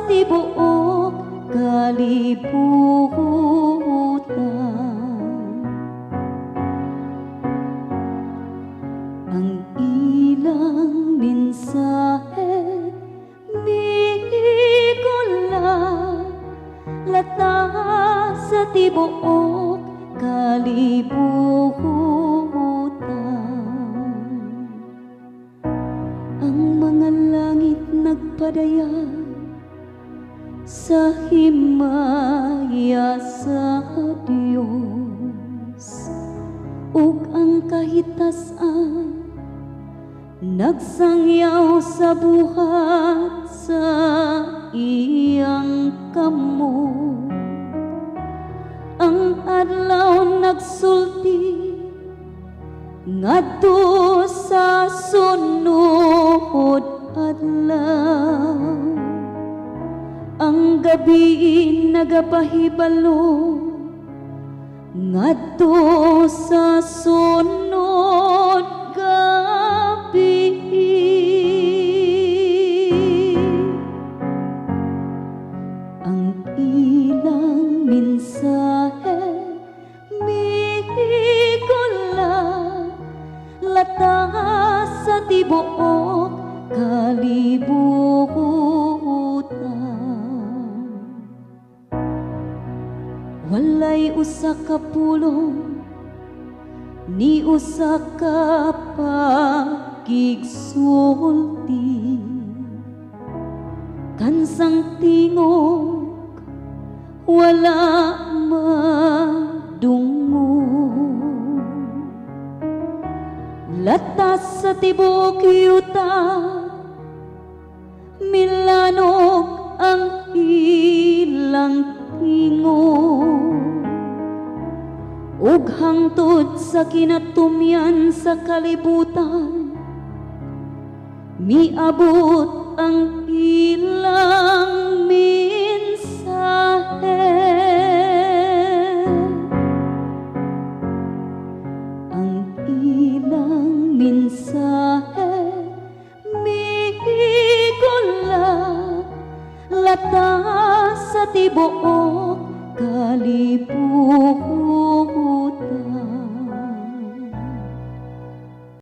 tibuok kalibutan. Ang ilang mensahe migula lata sa tibuok kalibutan. Ang mga langit nagpadaya sa himaya sa Dios, ug ang kahitasan nagsangyaw sa buhat sa iyang kamot. Ang adlaw nagsulti ngadto sa sunod adlaw. Ang gabi nagapahibalo ngadto sa sunod gabi. Ang ilang mensahe migula lata sa tibuok kalibutan. Walay usa ka pulong ni usa ka pagigsulti, kansang tingog wala madungo. Latas sa tibok yuta milanog ang ilang tingog, ug hangtod sa kinatumyan sa kalibutan miabot ang ilang mensahe. Ang ilang mensahe migula lata sa tibuok